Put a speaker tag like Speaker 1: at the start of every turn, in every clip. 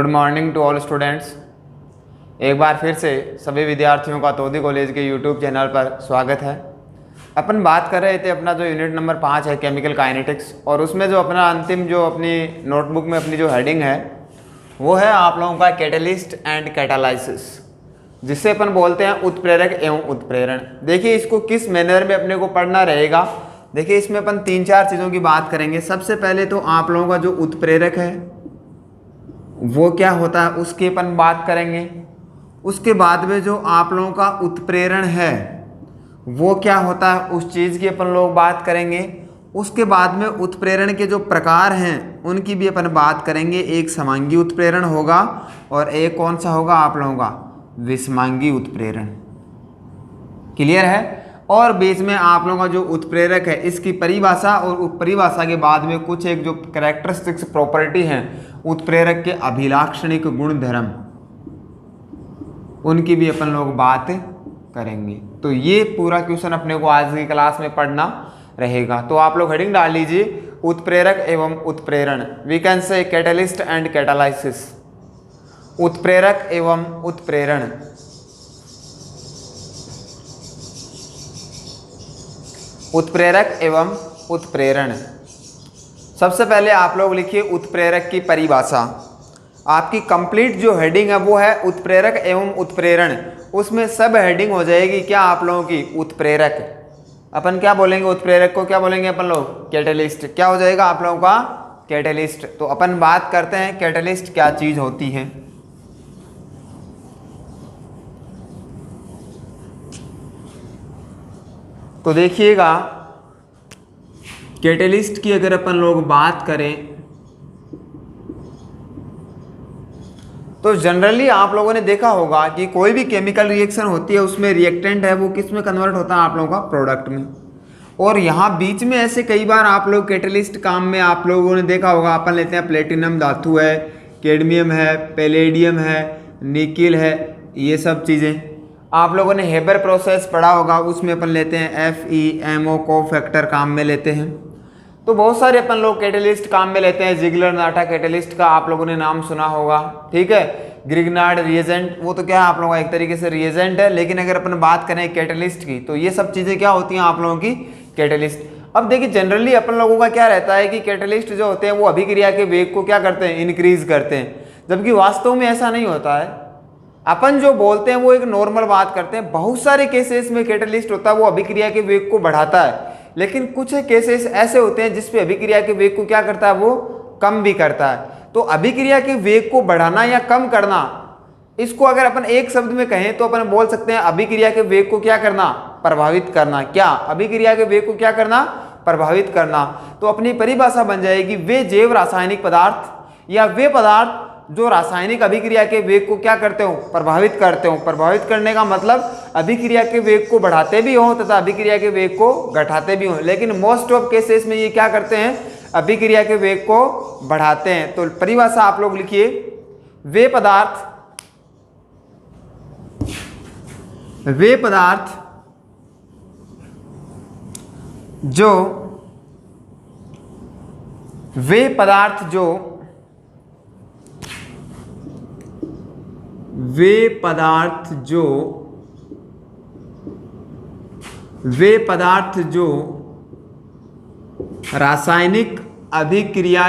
Speaker 1: Good morning to all students. एक बार फिर से सभी विद्यार्थियों का तोदी कॉलेज के यूट्यूब चैनल पर स्वागत है। अपन बात कर रहे थे अपना जो यूनिट नंबर 5 है केमिकल काइनेटिक्स, और उसमें जो अपना अंतिम जो अपनी नोटबुक में अपनी जो हेडिंग है वो है आप लोगों का कैटलिस्ट एंड कैटालाइसिस, जिससे अपन बोलते हैं उत्प्रेरक एवं उत्प्रेरण। देखिए इसको किस मैनर में अपने को पढ़ना रहेगा। देखिए इसमें अपन 3-4 चीज़ों की बात करेंगे। सबसे पहले तो आप लोगों का जो उत्प्रेरक है वो क्या होता है उसकी अपन बात करेंगे। उसके बाद में जो आप लोगों का उत्प्रेरण है वो क्या होता है उस चीज़ की अपन लोग बात करेंगे। उसके बाद में उत्प्रेरण के जो प्रकार हैं उनकी भी अपन बात करेंगे। एक समांगी उत्प्रेरण होगा और एक कौन सा होगा आप लोगों का विषमांगी उत्प्रेरण। क्लियर है। और बीच में आप लोगों का जो उत्प्रेरक है इसकी परिभाषा और परिभाषा के बाद में कुछ एक जो कैरेक्टरिस्टिक्स प्रॉपर्टी हैं उत्प्रेरक के अभिलाक्षणिक गुण धर्म, उनकी भी अपन लोग बात करेंगे। तो ये पूरा क्वेश्चन अपने को आज की क्लास में पढ़ना रहेगा। तो आप लोग हेडिंग डाल लीजिए उत्प्रेरक एवं उत्प्रेरण। We can say catalyst and catalysis. उत्प्रेरक एवं उत्प्रेरण। उत्प्रेरक एवं उत्प्रेरण। सबसे पहले आप लोग लिखिए उत्प्रेरक की परिभाषा। आपकी कंप्लीट जो हेडिंग है वो है उत्प्रेरक एवं उत्प्रेरण। उसमें सब हेडिंग हो जाएगी क्या आप लोगों की उत्प्रेरक। अपन क्या बोलेंगे उत्प्रेरक को, क्या बोलेंगे अपन लोग कैटलिस्ट। क्या हो जाएगा आप लोगों का कैटलिस्ट। तो अपन बात करते हैं कैटलिस्ट क्या चीज होती है। तो देखिएगा कैटलिस्ट की अगर अपन लोग बात करें तो जनरली आप लोगों ने देखा होगा कि कोई भी केमिकल रिएक्शन होती है उसमें रिएक्टेंट है वो किस में कन्वर्ट होता है आप लोगों का प्रोडक्ट में। और यहाँ बीच में ऐसे कई बार आप लोग कैटलिस्ट काम में आप लोगों ने देखा होगा। अपन लेते हैं प्लेटिनम धातु है, कैडमियम है, पैलेडियम है, निकिल है, ये सब चीज़ें आप लोगों ने हेबर प्रोसेस पढ़ा होगा। उसमें अपन लेते हैं FeMO को फैक्टर काम में लेते हैं। तो बहुत सारे अपन लोग कैटलिस्ट काम में लेते हैं। जिगलर नाटा कैटलिस्ट का आप लोगों ने नाम सुना होगा, ठीक है। ग्रिग्नार्ड रिएजेंट, वो तो क्या है आप लोगों का एक तरीके से रिएजेंट है, लेकिन अगर अपन बात करें कैटलिस्ट की तो ये सब चीज़ें क्या होती हैं आप लोगों की कैटलिस्ट। अब देखिए जनरली अपन लोगों का क्या रहता है कि कैटलिस्ट जो होते हैं वो अभिक्रिया के वेग को क्या करते हैं इंक्रीज करते हैं, जबकि वास्तव में ऐसा नहीं होता है। अपन जो बोलते हैं वो एक नॉर्मल बात करते हैं। बहुत सारे केसेस में कैटलिस्ट होता है वो अभिक्रिया के वेग को बढ़ाता है, लेकिन कुछ केसेस ऐसे होते हैं जिसपे अभिक्रिया के वेग को क्या करता है वो कम भी करता है। तो अभिक्रिया के वेग को बढ़ाना या कम करना, इसको अगर अपन एक शब्द में कहें तो अपन बोल सकते हैं अभिक्रिया के वेग को क्या करना प्रभावित करना। क्या अभिक्रिया के वेग को क्या करना प्रभावित करना। तो अपनी परिभाषा बन जाएगी वे जैव रासायनिक पदार्थ या वे पदार्थ जो रासायनिक अभिक्रिया के वेग को क्या करते हो प्रभावित करते हो। प्रभावित करने का मतलब अभिक्रिया के वेग को बढ़ाते भी हो तथा अभिक्रिया के वेग को घटाते भी हो, लेकिन मोस्ट ऑफ केसेस में ये क्या करते हैं अभिक्रिया के वेग को बढ़ाते हैं। तो परिभाषा आप लोग लिखिए वे पदार्थ जो वे पदार्थ जो रासायनिक अभिक्रिया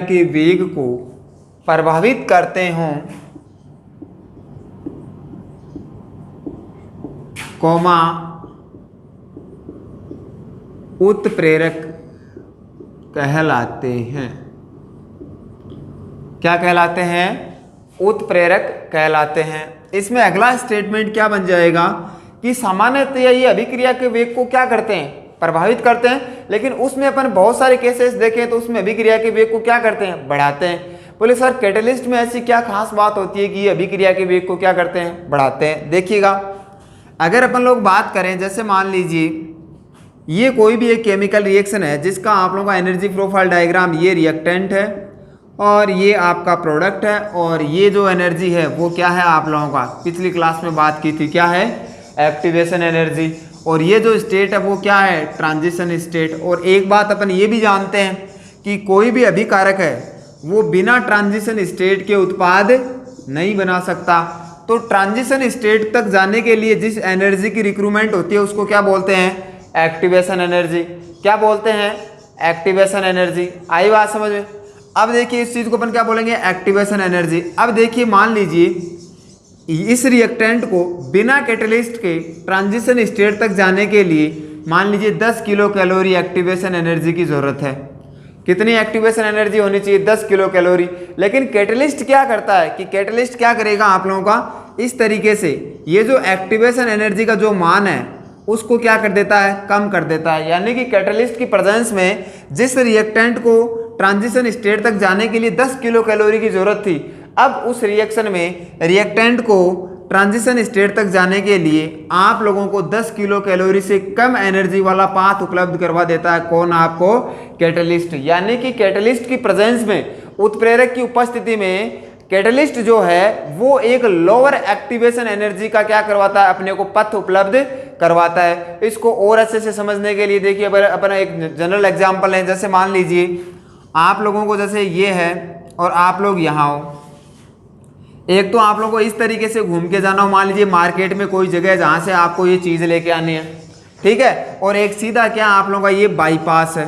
Speaker 1: की वेग को प्रभावित करते हों, कौमा उत्प्रेरक कहलाते हैं। क्या कहलाते हैं उत्प्रेरक कहलाते हैं। इसमें अगला स्टेटमेंट क्या बन जाएगा कि सामान्यतः ये अभिक्रिया के वेग को क्या करते हैं प्रभावित करते हैं, लेकिन उसमें अपन बहुत सारे केसेस देखें तो उसमें अभिक्रिया के वेग को क्या करते हैं बढ़ाते हैं। बोले सर कैटलिस्ट में ऐसी क्या खास बात होती है कि ये अभिक्रिया के वेग को क्या करते हैं बढ़ाते हैं। देखिएगा अगर अपन लोग बात करें जैसे मान लीजिए ये कोई भी एक केमिकल रिएक्शन है जिसका आप लोगों का एनर्जी प्रोफाइल डायग्राम ये रिएक्टेंट है और ये आपका प्रोडक्ट है, और ये जो एनर्जी है वो क्या है, आप लोगों का पिछली क्लास में बात की थी, क्या है, एक्टिवेशन एनर्जी। और ये जो स्टेट है वो क्या है, ट्रांजिशन स्टेट। और एक बात अपन ये भी जानते हैं कि कोई भी अभिकारक है वो बिना ट्रांजिशन स्टेट के उत्पाद नहीं बना सकता। तो ट्रांजिशन स्टेट तक जाने के लिए जिस एनर्जी की रिक्रूटमेंट होती है उसको क्या बोलते हैं, एक्टिवेशन एनर्जी। क्या बोलते हैं, एक्टिवेशन एनर्जी। आई बात समझ में। अब देखिए इस चीज को अपन क्या बोलेंगे, एक्टिवेशन एनर्जी। अब देखिए मान लीजिए इस रिएक्टेंट को बिना कैटलिस्ट के ट्रांजिशन स्टेट तक जाने के लिए मान लीजिए 10 किलो कैलोरी एक्टिवेशन एनर्जी की जरूरत है। कितनी एक्टिवेशन एनर्जी होनी चाहिए, 10 किलो कैलोरी। लेकिन कैटलिस्ट क्या करता है कि कैटलिस्ट क्या करेगा आप लोगों का, इस तरीके से ये जो एक्टिवेशन एनर्जी का जो मान है उसको क्या कर देता है, कम कर देता है। यानी कि कैटलिस्ट की प्रेजेंस में जिस रिएक्टेंट को ट्रांजिशन स्टेट तक जाने के लिए 10 किलो कैलोरी की जरूरत थी, अब उस रिएक्शन में रिएक्टेंट को ट्रांजिशन स्टेट तक जाने के लिए आप लोगों को 10 किलो कैलोरी से कम एनर्जी वाला पाथ उपलब्ध करवा देता है। कौन, आपको कैटलिस्ट। यानी कि कैटलिस्ट की प्रेजेंस में, उत्प्रेरक की उपस्थिति में कैटलिस्ट जो है वो एक लोअर एक्टिवेशन एनर्जी का क्या करवाता है, अपने को पथ उपलब्ध करवाता है। इसको और अच्छे से समझने के लिए देखिए अपना एक जनरल एग्जांपल है। जैसे मान लीजिए आप लोगों को जैसे ये है और आप लोग यहाँ हो, एक तो आप लोगों को इस तरीके से घूम के जाना हो, मान लीजिए मार्केट में कोई जगह जहाँ से आपको ये चीज़ लेके आनी है, ठीक है। और एक सीधा क्या आप लोगों का ये बाईपास है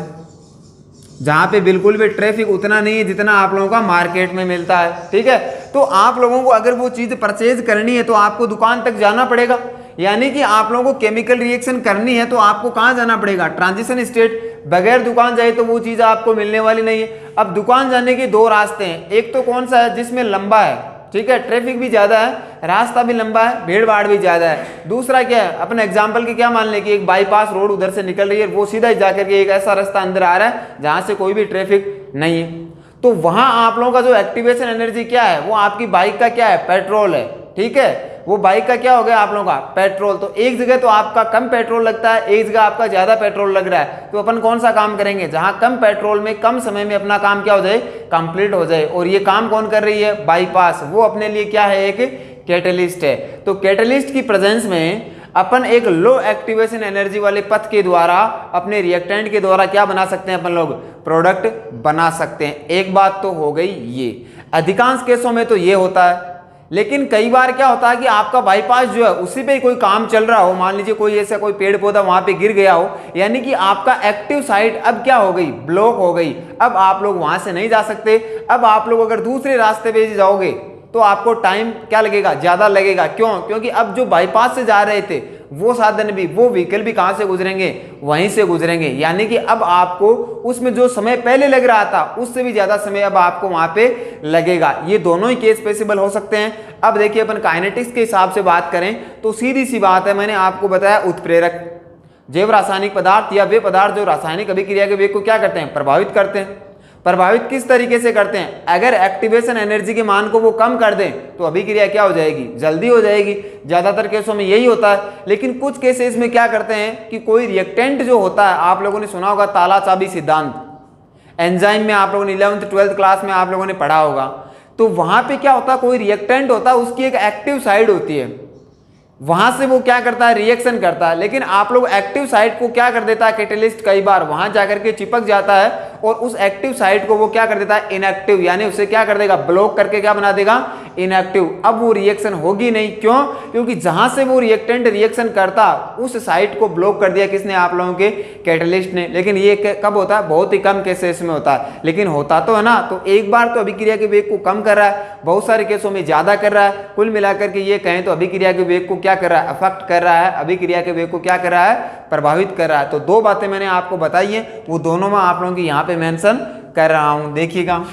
Speaker 1: जहाँ पे बिल्कुल भी ट्रैफिक उतना नहीं है जितना आप लोगों का मार्केट में मिलता है, ठीक है। तो आप लोगों को अगर वो चीज़ परचेज करनी है तो आपको दुकान तक जाना पड़ेगा। यानी कि आप लोगों को केमिकल रिएक्शन करनी है तो आपको कहाँ जाना पड़ेगा, ट्रांजिशन स्टेट। बगैर दुकान जाए तो वो चीज़ आपको मिलने वाली नहीं है। अब दुकान जाने के दो रास्ते हैं, एक तो कौन सा है जिसमें लंबा है, ठीक है, ट्रैफिक भी ज़्यादा है, रास्ता भी लंबा है, भीड़ भाड़ भी ज़्यादा है। दूसरा क्या है, अपने एग्जाम्पल के क्या मान लें कि एक बाईपास रोड उधर से निकल रही है, वो सीधा जाकर के एक ऐसा रास्ता अंदर आ रहा है जहाँ से कोई भी ट्रैफिक नहीं है। तो वहाँ आप लोगों का जो एक्टिवेशन एनर्जी क्या है, वो आपकी बाइक का क्या है, पेट्रोल है, ठीक है। वो बाइक का क्या हो गया आप लोगों का, पेट्रोल। तो एक जगह तो आपका कम पेट्रोल लगता है, एक जगह आपका ज्यादा पेट्रोल लग रहा है। तो अपन कौन सा काम करेंगे, जहां कम पेट्रोल में कम समय में अपना काम क्या हो जाए, कंप्लीट हो जाए। और ये काम कौन कर रही है, बाईपास। वो अपने लिए क्या है, एक कैटलिस्ट है। तो कैटलिस्ट की प्रेजेंस में अपन एक लो एक्टिवेशन एनर्जी वाले पथ के द्वारा अपने रिएक्टेंट के द्वारा क्या बना सकते हैं, अपन लोग प्रोडक्ट बना सकते हैं। एक बात तो हो गई ये, अधिकांश केसों में तो ये होता है। लेकिन कई बार क्या होता है कि आपका बाईपास जो है उसी पे कोई काम चल रहा हो, मान लीजिए कोई ऐसा कोई पेड़ पौधा वहां पे गिर गया हो, यानी कि आपका एक्टिव साइट अब क्या हो गई, ब्लॉक हो गई। अब आप लोग वहां से नहीं जा सकते। अब आप लोग अगर दूसरे रास्ते पे जाओगे तो आपको टाइम क्या लगेगा, ज्यादा लगेगा। क्यों, क्योंकि अब जो बाईपास से जा रहे थे वो साधन भी, वो व्हीकल भी कहां से गुजरेंगे, वहीं से गुजरेंगे। यानी कि अब आपको उसमें जो समय पहले लग रहा था उससे भी ज्यादा समय अब आपको वहां पे लगेगा। ये दोनों ही केस पॉसिबल हो सकते हैं। अब देखिए अपन काइनेटिक्स के हिसाब से बात करें तो सीधी सी बात है, मैंने आपको बताया उत्प्रेरक जैव रासायनिक पदार्थ या वे पदार्थ जो रासायनिक अभिक्रिया के वेग को क्या करते हैं, प्रभावित करते हैं। प्रभावित किस तरीके से करते हैं, अगर एक्टिवेशन एनर्जी के मान को वो कम कर दें तो अभिक्रिया क्या हो जाएगी, जल्दी हो जाएगी। ज्यादातर केसों में यही होता है। लेकिन कुछ केसेस में क्या करते हैं कि कोई रिएक्टेंट जो होता है, आप लोगों ने सुना होगा ताला चाबी सिद्धांत, एंजाइम में आप लोगों ने 11वीं 12वीं क्लास में आप लोगों ने पढ़ा होगा। तो वहां पे क्या होता है, कोई रिएक्टेंट होता है, उसकी एक एक्टिव साइड होती है, वहां से वो क्या करता है, रिएक्शन करता है। लेकिन आप लोग एक्टिव साइट को क्या कर देता है, कैटलिस्ट कई बार वहां जाकर के चिपक जाता है और उस एक्टिव साइट को वो क्या कर देता है, इनएक्टिव, यानी उसे क्या कर देगा, ब्लॉक करके क्या बना देगा, इनएक्टिव। अब वो रिएक्शन होगी नहीं। क्यों, क्योंकि जहां से वो रिएक्टेंट रिएक्शन करता उस साइट को ब्लॉक कर दिया किसने, आप लोगों के कैटलिस्ट ने। लेकिन ये कब होता है, बहुत ही कम केसेस में होता है, लेकिन होता तो है ना। तो एक बार तो अभिक्रिया के वेग को कम कर रहा है, बहुत सारे केसों में ज्यादा कर रहा है। कुल मिलाकर के ये कहें तो अभिक्रिया के वेग को क्या कर रहा है, अफेक्ट कर रहा है, अभिक्रिया के वेग को क्या कर रहा है, प्रभावित कर रहा है। तो दो बातें मैंने आपको बताई है, वो दोनों मैं आप लोगों की यहाँ पे मेंशन कर रहा हूं। देखिएगा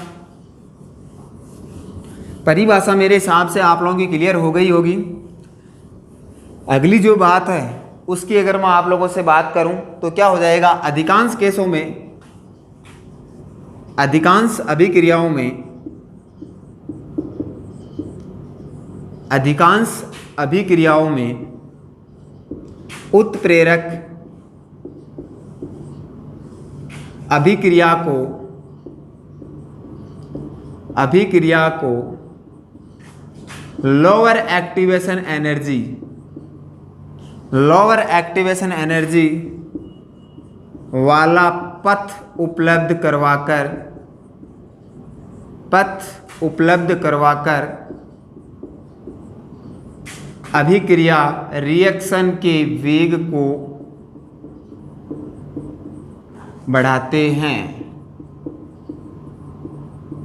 Speaker 1: परिभाषा मेरे हिसाब से आप लोगों की क्लियर हो गई होगी। अगली जो बात है उसकी अगर मैं आप लोगों से बात करूं तो क्या हो जाएगा, अधिकांश केसों में, अधिकांश अभिक्रियाओं में, अधिकांश अभिक्रियाओं में उत्प्रेरक अभिक्रिया को अभिक्रिया को लोअर एक्टिवेशन एनर्जी वाला पथ उपलब्ध करवाकर अभिक्रिया रिएक्शन के वेग को बढ़ाते हैं।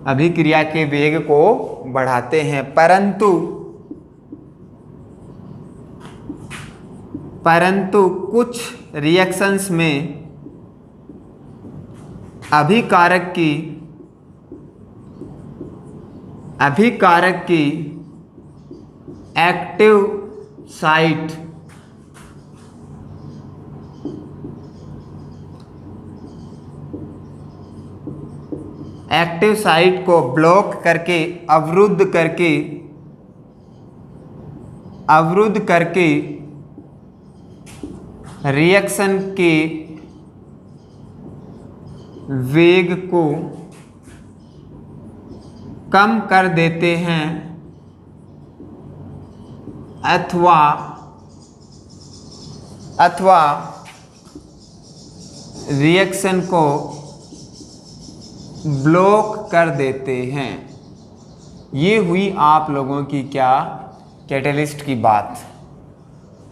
Speaker 1: अभिक्रिया के वेग को बढ़ाते हैं, परंतु कुछ रिएक्शंस में अभिकारक की एक्टिव साइट को ब्लॉक करके अवरुद्ध करके रिएक्शन के वेग को कम कर देते हैं अथवा रिएक्शन को ब्लॉक कर देते हैं। ये हुई आप लोगों की क्या कैटलिस्ट की बात।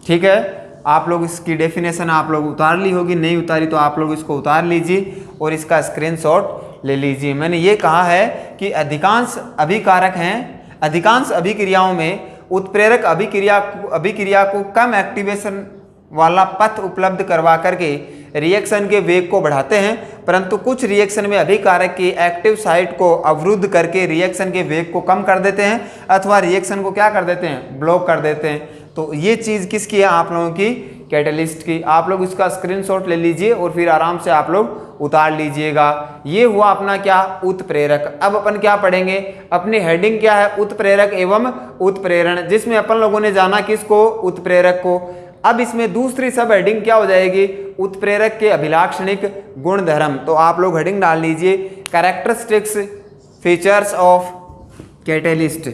Speaker 1: ठीक है, आप लोग इसकी डेफिनेशन आप लोग उतार ली होगी, नहीं उतारी तो आप लोग इसको उतार लीजिए और इसका स्क्रीनशॉट ले लीजिए। मैंने ये कहा है कि अधिकांश अभिकारक हैं, अधिकांश अभिक्रियाओं में उत्प्रेरक अभिक्रिया को कम एक्टिवेशन वाला पथ उपलब्ध करवा करके रिएक्शन के वेग को बढ़ाते हैं, परंतु कुछ रिएक्शन में अभिकारक की एक्टिव साइट को अवरुद्ध करके रिएक्शन के वेग को कम कर देते हैं अथवा रिएक्शन को क्या कर देते हैं, ब्लॉक कर देते हैं। तो ये चीज़ किसकी है, आप लोगों की कैटलिस्ट की। आप लोग इसका स्क्रीनशॉट ले लीजिए और फिर आराम से आप लोग उतार लीजिएगा। ये हुआ अपना क्या, उत्प्रेरक। अब अपन क्या पढ़ेंगे, अपनी हेडिंग क्या है, उत्प्रेरक एवं उत्प्रेरण, जिसमें अपन लोगों ने जाना किसको, उत्प्रेरक को। अब इसमें दूसरी सब हेडिंग क्या हो जाएगी, उत्प्रेरक के अभिलाक्षणिक गुणधर्म। तो आप लोग हेडिंग डाल लीजिए characteristics features of catalyst,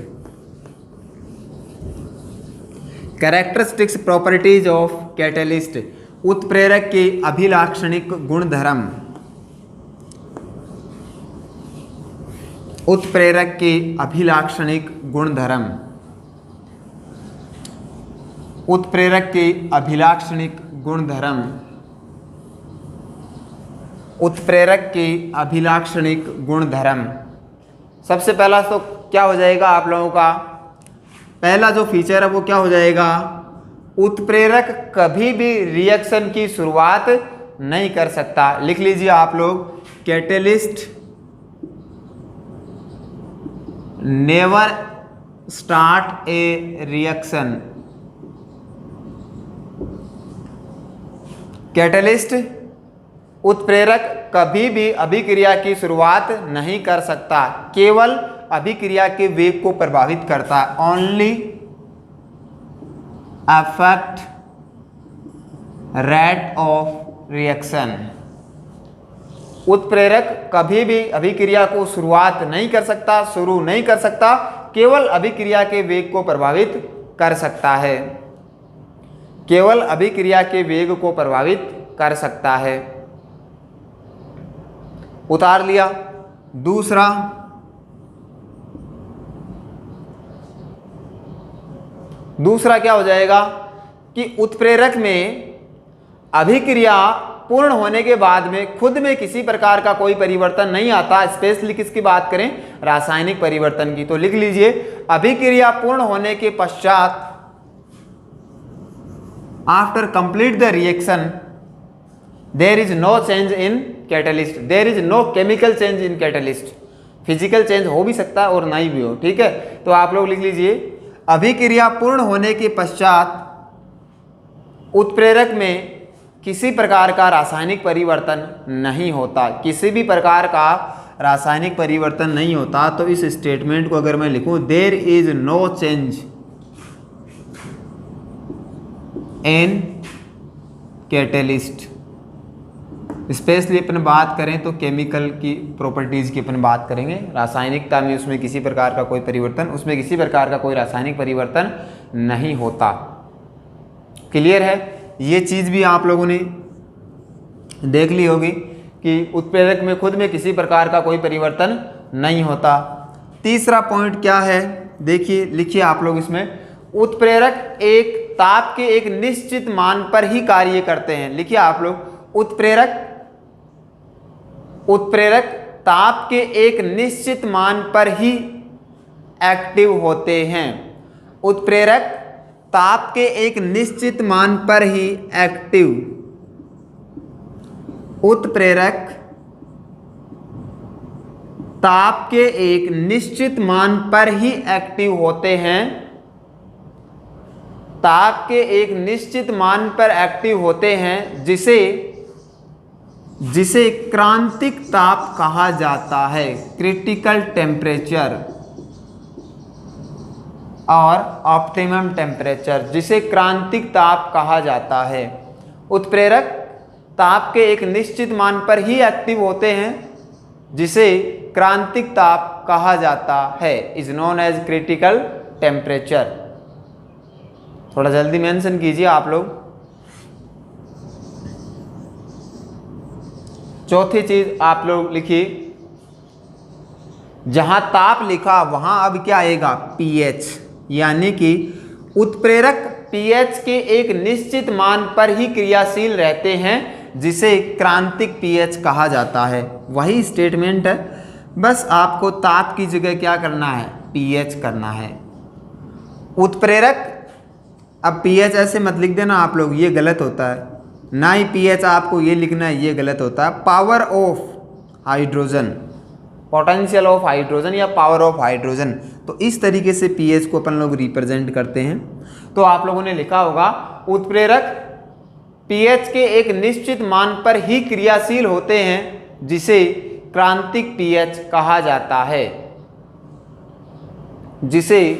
Speaker 1: characteristics properties of catalyst, उत्प्रेरक के अभिलाक्षणिक गुणधर्म, उत्प्रेरक के अभिलाक्षणिक गुणधर्म, उत्प्रेरक के अभिलाक्षणिक गुणधर्म, उत्प्रेरक के अभिलाक्षणिक गुणधर्म। सबसे पहला तो क्या हो जाएगा आप लोगों का, पहला जो फीचर है वो क्या हो जाएगा, उत्प्रेरक कभी भी रिएक्शन की शुरुआत नहीं कर सकता। लिख लीजिए आप लोग, कैटलिस्ट नेवर स्टार्ट ए रिएक्शन, कैटलिस्ट उत्प्रेरक कभी भी अभिक्रिया की शुरुआत नहीं कर सकता, केवल अभिक्रिया के वेग को प्रभावित करता है। Only affect rate of reaction. उत्प्रेरक कभी भी अभिक्रिया को शुरुआत नहीं कर सकता, शुरू नहीं कर सकता, केवल अभिक्रिया के वेग को प्रभावित कर सकता है, केवल अभिक्रिया के वेग को प्रभावित कर सकता है। उतार लिया। दूसरा क्या हो जाएगा कि उत्प्रेरक में अभिक्रिया पूर्ण होने के बाद में खुद में किसी प्रकार का कोई परिवर्तन नहीं आता। स्पेशली किसकी बात करें, रासायनिक परिवर्तन की। तो लिख लीजिए, अभिक्रिया पूर्ण होने के पश्चात, after complete the reaction, there is no change in catalyst, there is no chemical change in catalyst. Physical change हो भी सकता है और नहीं भी हो, ठीक है। तो आप लोग लिख लीजिए, अभिक्रिया पूर्ण होने के पश्चात उत्प्रेरक में किसी प्रकार का रासायनिक परिवर्तन नहीं होता, किसी भी प्रकार का रासायनिक परिवर्तन नहीं होता। तो इस स्टेटमेंट को अगर मैं लिखूं, there is no change in catalyst, specially अपन बात करें तो केमिकल की प्रॉपर्टीज़ की अपन बात करेंगे। रासायनिकता में उसमें किसी प्रकार का कोई परिवर्तन, उसमें किसी प्रकार का कोई रासायनिक परिवर्तन नहीं होता। क्लियर है? ये चीज़ भी आप लोगों ने देख ली होगी कि उत्प्रेरक में खुद में किसी प्रकार का कोई परिवर्तन नहीं होता। तीसरा पॉइंट क्या है, देखिए, लिखिए आप लोग इसमें, उत्प्रेरक एक ताप के एक निश्चित मान पर ही कार्य करते हैं। लिखिए आप लोग, उत्प्रेरक ताप के एक निश्चित मान पर ही एक्टिव होते हैं। उत्प्रेरक ताप के एक निश्चित मान पर ही एक्टिव, उत्प्रेरक ताप के एक निश्चित मान पर ही एक्टिव होते हैं। ताप के एक निश्चित मान पर एक्टिव होते हैं जिसे क्रांतिक ताप कहा जाता है, क्रिटिकल टेम्परेचर और ऑप्टिमम टेम्परेचर, जिसे क्रांतिक ताप कहा जाता है। उत्प्रेरक ताप के एक निश्चित मान पर ही एक्टिव होते हैं जिसे क्रांतिक ताप कहा जाता है, is known as critical temperature. थोड़ा जल्दी मेंशन कीजिए आप लोग। चौथी चीज आप लोग लिखिए, जहां ताप लिखा वहां अब क्या आएगा, पीएच, यानी कि उत्प्रेरक पीएच के एक निश्चित मान पर ही क्रियाशील रहते हैं जिसे क्रांतिक पीएच कहा जाता है। वही स्टेटमेंट है, बस आपको ताप की जगह क्या करना है, पीएच करना है। उत्प्रेरक, अब पीएच ऐसे मत लिख देना आप लोग, ये गलत होता है, ना ही पीएच आपको ये लिखना है, ये गलत होता है। Power of hydrogen, potential of hydrogen या पावर ऑफ हाइड्रोजन, तो इस तरीके से पीएच को अपन लोग रिप्रेजेंट करते हैं। तो आप लोगों ने लिखा होगा, उत्प्रेरक पीएच के एक निश्चित मान पर ही क्रियाशील होते हैं जिसे क्रांतिक पीएच कहा जाता है, जिसे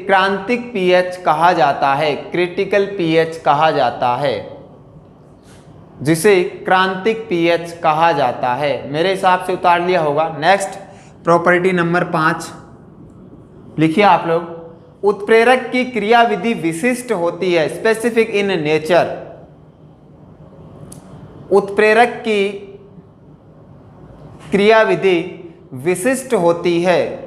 Speaker 1: क्रांतिक पीएच कहा जाता है, क्रिटिकल पीएच कहा जाता है, जिसे क्रांतिक पीएच कहा जाता है। मेरे हिसाब से उतार लिया होगा। नेक्स्ट प्रॉपर्टी नंबर 5 लिखिए आप लोग, उत्प्रेरक की क्रियाविधि विशिष्ट होती है, स्पेसिफिक इन नेचर। उत्प्रेरक की क्रियाविधि विशिष्ट होती है,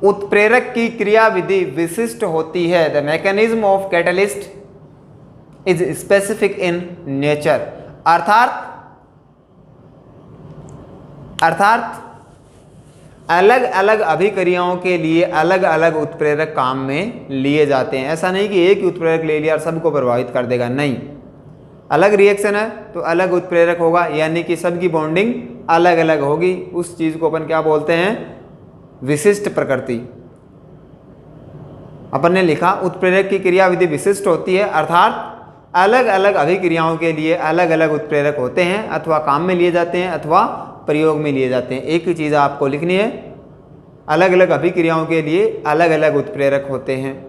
Speaker 1: उत्प्रेरक की क्रियाविधि विशिष्ट होती है। The mechanism of catalyst is specific in nature. अर्थात अलग अलग अभिक्रियाओं के लिए अलग अलग उत्प्रेरक काम में लिए जाते हैं। ऐसा नहीं कि एक ही उत्प्रेरक ले लिया और सबको प्रभावित कर देगा, नहीं। अलग रिएक्शन है तो अलग उत्प्रेरक होगा, यानी कि सबकी बॉन्डिंग अलग अलग होगी। उस चीज़ को अपन क्या बोलते हैं, विशिष्ट प्रकृति। अपन ने लिखा उत्प्रेरक की क्रियाविधि विशिष्ट होती है, अर्थात अलग अलग अभिक्रियाओं के लिए अलग अलग उत्प्रेरक होते हैं, अथवा काम में लिए जाते हैं अथवा प्रयोग में लिए जाते हैं। एक ही चीज़ आपको लिखनी है, अलग अलग अभिक्रियाओं के लिए अलग अलग उत्प्रेरक होते हैं।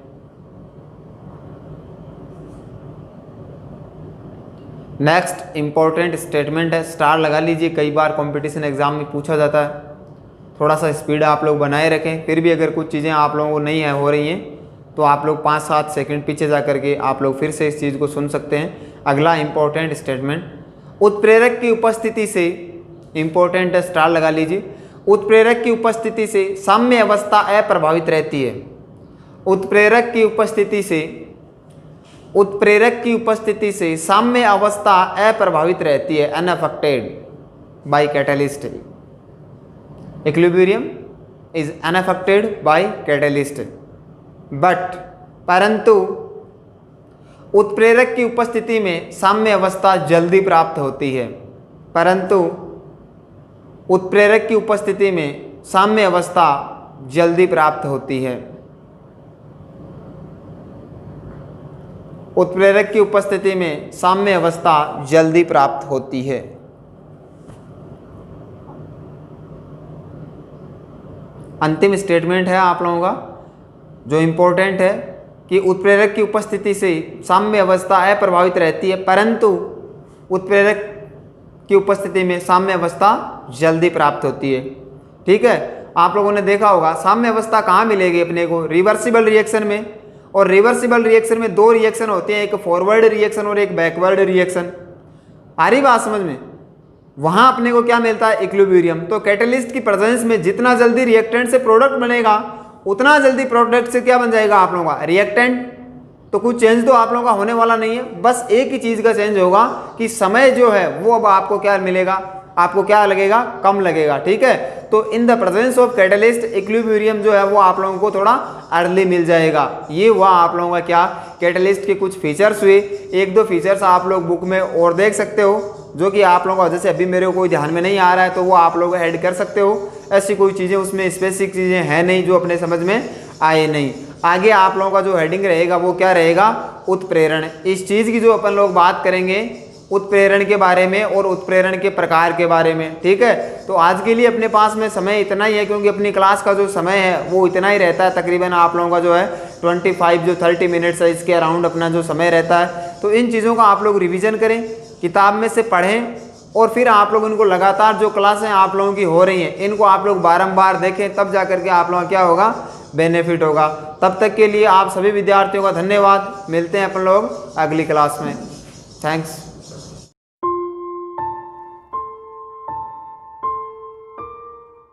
Speaker 1: नेक्स्ट इंपॉर्टेंट स्टेटमेंट है, स्टार लगा लीजिए, कई बार कंपटीशन एग्जाम में पूछा जाता है। थोड़ा सा स्पीड आप लोग बनाए रखें, फिर भी अगर कुछ चीज़ें आप लोगों को नहीं है हो रही हैं तो आप लोग 5-7 सेकंड पीछे जा करके आप लोग फिर से इस चीज़ को सुन सकते हैं। अगला इंपॉर्टेंट स्टेटमेंट, उत्प्रेरक की उपस्थिति से, इंपॉर्टेंट है, स्टार लगा लीजिए, उत्प्रेरक की उपस्थिति से साम्य अवस्था अप्रभावित रहती है। उत्प्रेरक की उपस्थिति से साम्य अवस्था अप्रभावित रहती है, unaffected bye catalyst. Equilibrium is unaffected bye catalyst, परंतु उत्प्रेरक की उपस्थिति में साम्य अवस्था जल्दी प्राप्त होती है। उत्प्रेरक की उपस्थिति में साम्य अवस्था जल्दी प्राप्त होती है। उत्प्रेरक की उपस्थिति में साम्य अवस्था जल्दी प्राप्त होती है। अंतिम स्टेटमेंट है आप लोगों का जो इम्पोर्टेंट है, कि उत्प्रेरक की उपस्थिति से साम्य अवस्था अप्रभावित रहती है, परंतु उत्प्रेरक की उपस्थिति में साम्य अवस्था जल्दी प्राप्त होती है। ठीक है, आप लोगों ने देखा होगा साम्य अवस्था कहाँ मिलेगी अपने को, रिवर्सिबल रिएक्शन में। और रिवर्सिबल रिएक्शन में दो रिएक्शन होते हैं, एक फॉरवर्ड रिएक्शन और एक बैकवर्ड रिएक्शन। आ रही बात समझ में? वहाँ अपने को क्या मिलता है, इक्विलिब्रियम। तो कैटलिस्ट की प्रेजेंस में जितना जल्दी रिएक्टेंट से प्रोडक्ट बनेगा उतना जल्दी प्रोडक्ट से क्या बन जाएगा आप लोगों का, रिएक्टेंट। तो कुछ चेंज तो आप लोगों का होने वाला नहीं है, बस एक ही चीज़ का चेंज होगा कि समय जो है वो अब आपको क्या मिलेगा, आपको क्या लगेगा, कम लगेगा। ठीक है, तो in the presence of catalyst equilibrium जो है वो आप लोगों को थोड़ा अर्ली मिल जाएगा। ये हुआ आप लोगों का क्या, कैटलिस्ट के कुछ फीचर्स हुए। एक दो फीचर्स आप लोग बुक में और देख सकते हो, जो कि आप लोगों को जैसे अभी मेरे को कोई ध्यान में नहीं आ रहा है तो वो आप लोग ऐड कर सकते हो। ऐसी कोई चीज़ें उसमें स्पेसिफिक चीज़ें हैं नहीं जो अपने समझ में आए नहीं। आगे आप लोगों का जो हेडिंग रहेगा वो क्या रहेगा, उत्प्रेरण। इस चीज़ की जो अपन लोग बात करेंगे उत्प्रेरण के बारे में और उत्प्रेरण के प्रकार के बारे में। ठीक है, तो आज के लिए अपने पास में समय इतना ही है, क्योंकि अपनी क्लास का जो समय है वो इतना ही रहता है, तकरीबन आप लोगों का जो है 30 मिनट्स है, इसके अराउंड अपना जो समय रहता है। तो इन चीज़ों का आप लोग रिविज़न करें, किताब में से पढ़ें, और फिर आप लोग इनको लगातार जो क्लासें आप लोगों की हो रही हैं इनको आप लोग बारंबार देखें, तब जा करके आप लोगों का क्या होगा, बेनिफिट होगा। तब तक के लिए आप सभी विद्यार्थियों का धन्यवाद। मिलते हैं अपन लोग अगली क्लास में। थैंक्स।